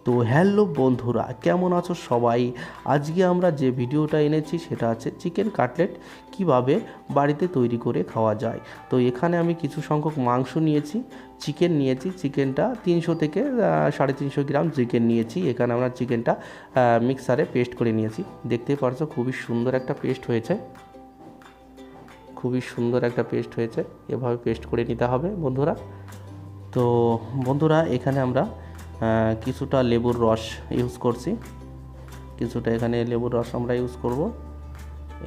তো হ্যালো বন্ধুরা, কেমন আছো সবাই? আজকে আমরা যে ভিডিওটা এনেছি সেটা আছে চিকেন কাটলেট কিভাবে বাড়িতে তৈরি করে খাওয়া যায়। তো এখানে আমি কিছু সংখ্যক মাংস নিয়েছি, চিকেন নিয়েছি। চিকেনটা 300 থেকে 350 গ্রাম চিকেন নিয়েছি। এখানে আমরা চিকেনটা মিক্সারে পেস্ট করে নিয়েছি। দেখতেই পারছো খুবই সুন্দর একটা পেস্ট হয়েছে, খুবই সুন্দর একটা পেস্ট হয়েছে। এভাবে পেস্ট করে নিতে হবে বন্ধুরা। তো বন্ধুরা, এখানে আমরা কিছুটা লেবুর রস ইউজ করছি, কিছুটা এখানে লেবুর রস আমরা ইউজ করব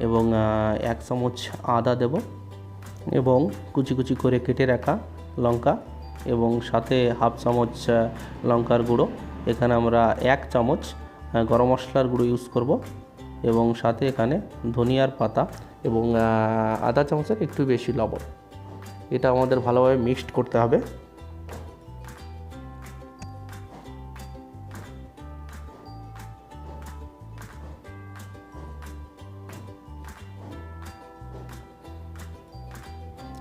এবং 1 চামচ আদা দেব এবং কুচি কুচি করে কেটে রাখা লঙ্কা এবং সাথে হাফ চামচ লঙ্কার গুঁড়ো। এখানে আমরা 1 চামচ গরম মশলার গুঁড়ো ইউজ করব এবং সাথে এখানে ধনিয়ার পাতা এবং আধা চামচের একটু বেশি লবণ। এটা আমাদের ভালোভাবে মিক্সড করতে হবে।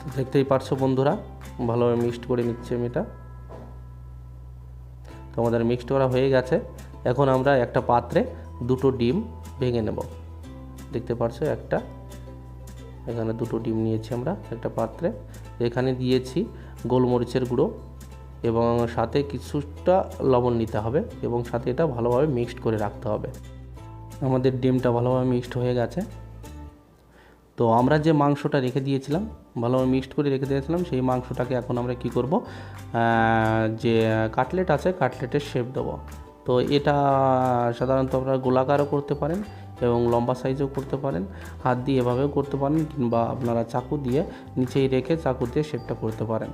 তো দেখতেই পারছো বন্ধুরা, ভালোভাবে মিক্সড করে নিচ্ছি আমি এটা। তো আমাদের মিক্সড করা হয়ে গেছে। এখন আমরা একটা পাত্রে 2টো ডিম ভেঙে নেব। দেখতে পারছো এখানে 2টো ডিম নিয়েছি আমরা একটা পাত্রে। এখানে দিয়েছি গোলমরিচের গুঁড়ো এবং সাথে কিছুটা লবণ নিতে হবে এবং সাথে এটা ভালোভাবে মিক্সড করে রাখতে হবে। আমাদের ডিমটা ভালোভাবে মিক্সড হয়ে গেছে। তো আমরা যে মাংসটা রেখে দিয়েছিলাম, ভালোভাবে মিক্সড করে রেখে দিয়েছিলাম, সেই মাংসটাকে এখন আমরা কি করব, যে কাটলেট আছে কাটলেটের শেপ দেবো। তো এটা সাধারণত আপনারা গোলাকারও করতে পারেন এবং লম্বা সাইজও করতে পারেন, হাত দিয়ে এভাবেও করতে পারেন, কিংবা আপনারা চাকু দিয়ে নিচেই রেখে চাকু দিয়ে শেপটা করতে পারেন।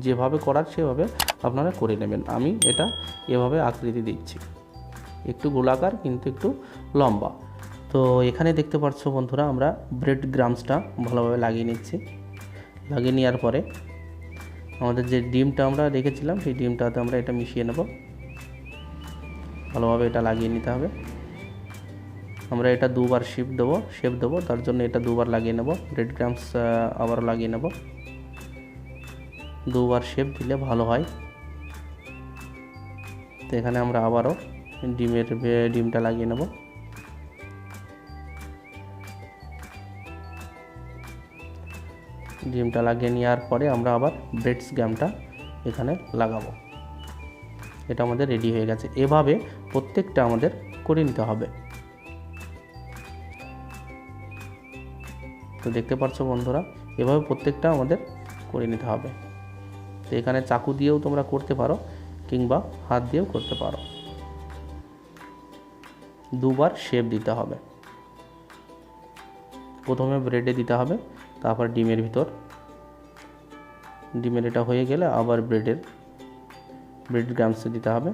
যেভাবে করার সেভাবে আপনারা করে নেবেন। আমি এটা এভাবে আকৃতি দিচ্ছি, একটু গোলাকার কিন্তু একটু লম্বা। তো এখানে দেখতে পাচ্ছ বন্ধুরা, আমরা ব্রেড গ্রামসটা ভালোভাবে লাগিয়ে নিচ্ছি। লাগিয়ে নেওয়ার পরে আমাদের যে ডিমটা আমরা রেখেছিলাম সেই ডিমটাতে আমরা এটা মিশিয়ে নেব। ভালোভাবে এটা লাগিয়ে নিতে হবে। আমরা এটা 2বার শেপ দেবো, তার জন্য এটা 2বার লাগিয়ে নেব। ব্রেড গ্রামস আবারও লাগিয়ে নেব। 2বার শেপ দিলে ভালো হয়। তো এখানে আমরা আবারও ডিমটা লাগিয়ে নেব। ডিমটা লাগিয়ে নেওয়ার পরে আমরা আবার ব্রেড গ্রামটা এখানে লাগাবো। এটা আমাদের রেডি হয়ে গেছে। এভাবে প্রত্যেকটা আমাদের করে নিতে হবে। তো দেখতে পাচ্ছ বন্ধুরা, এভাবে প্রত্যেকটা আমাদের করে নিতে হবে। তো এখানে চাকু দিয়েও তোমরা করতে পারো কিংবা হাত দিয়েও করতে পারো। 2বার শেপ দিতে হবে। প্রথমে ব্রেডে দিতে হবে, তারপর ডিমের ভিতর। ডিমের এটা হয়ে গেলে আবার ব্রেড গ্রামসে দিতে হবে।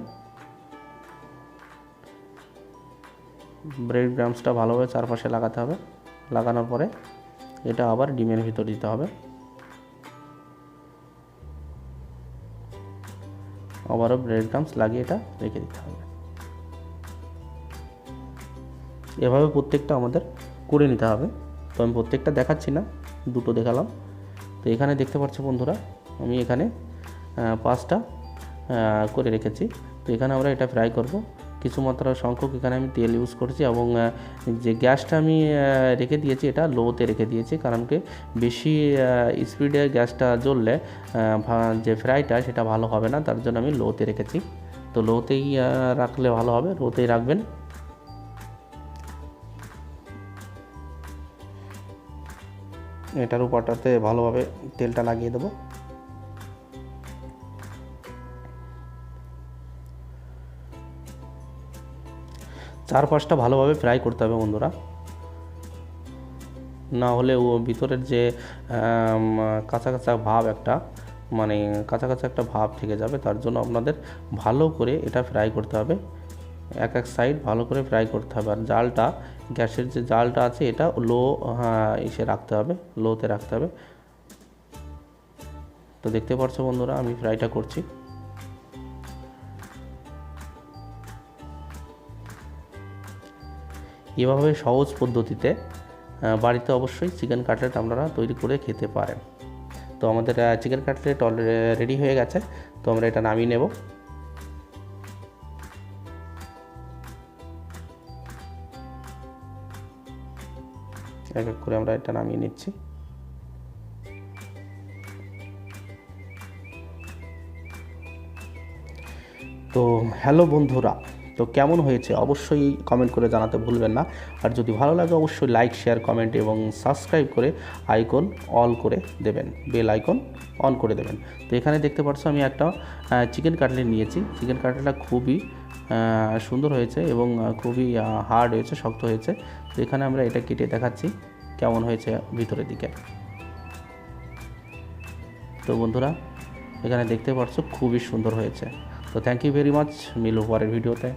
ব্রেড গ্রামসটা ভালোভাবে চারপাশে লাগাতে হবে। লাগানোর পরে এটা আবার ডিমের ভিতর দিতে হবে। আবারও ব্রেড গ্রামস লাগিয়ে এটা রেখে দিতে হবে। এভাবে প্রত্যেকটা আমাদের করে নিতে হবে। তো আমি প্রত্যেকটা দেখাচ্ছি না, 2টো দেখালাম। তো এখানে দেখতে পাচ্ছ বন্ধুরা, আমি এখানে 5টা করে রেখেছি। তো এখানে আমরা এটা ফ্রাই করব। কিছু মাত্রা সংখ্যক এখানে আমি তেল ইউজ করছি এবং যে গ্যাসটা আমি রেখে দিয়েছি এটা লোতে রেখে দিয়েছি, কারণ কি বেশি স্পিডে গ্যাসটা জ্বললে যে ফ্রাইটা সেটা ভালো হবে না, তার জন্য আমি লোতে রেখেছি। তো লোতেই রাখলে ভালো হবে, লোতেই রাখবেন। এটার উপরটাতে ভালোভাবে তেলটা লাগিয়ে দেবো। চারপাশটা ভালোভাবে ফ্রাই করতে হবে বন্ধুরা, না হলে ও ভিতরের যে কাঁচা কাঁচা ভাব কাঁচা কাঁচা একটা ভাব থেকে যাবে। তার জন্য আপনাদের ভালো করে এটা ফ্রাই করতে হবে। এক সাইড ভালো করে ফ্রাই করতে হবে। আর জালটা, গ্যাসের যে জালটা আছে এটা রাখতে হবে, লোতে রাখতে হবে। তো দেখতে পাচ্ছ বন্ধুরা, আমি ফ্রাইটা করছি। এভাবে সহজ পদ্ধতিতে বাড়িতে অবশ্যই চিকেন কাটলেট আপনারা তৈরি করে খেতে পারেন। তো আমাদের চিকেন কাটলেট অলরেডি রেডি হয়ে গেছে। তো আমরা এটা নামিয়ে নেব। এক এক করে আমরা এটা নামিয়ে নিচ্ছি। তো হ্যালো বন্ধুরা, তো কেমন হয়েছে অবশ্যই কমেন্ট করে জানাতে ভুলবেন না। আর যদি ভালো লাগে অবশ্যই লাইক, শেয়ার, কমেন্ট এবং সাবস্ক্রাইব করে আইকন অল করে দেবেন, বেল আইকন অন করে দেবেন। তো এখানে দেখতে পাচ্ছ আমি একটা চিকেন কাটলেট নিয়েছি। চিকেন কাটলেটটা খুবই সুন্দর হয়েছে এবং খুবই হার্ড হয়েছে, শক্ত হয়েছে। তো এখানে আমরা এটা কেটে দেখাচ্ছি কেমন হয়েছে ভিতরের দিকে। তো বন্ধুরা এখানে দেখতে পাচ্ছ খুবই সুন্দর হয়েছে। তো থ্যাংক ইউ ভেরি মাচ, মিলব পরের ভিডিওতে।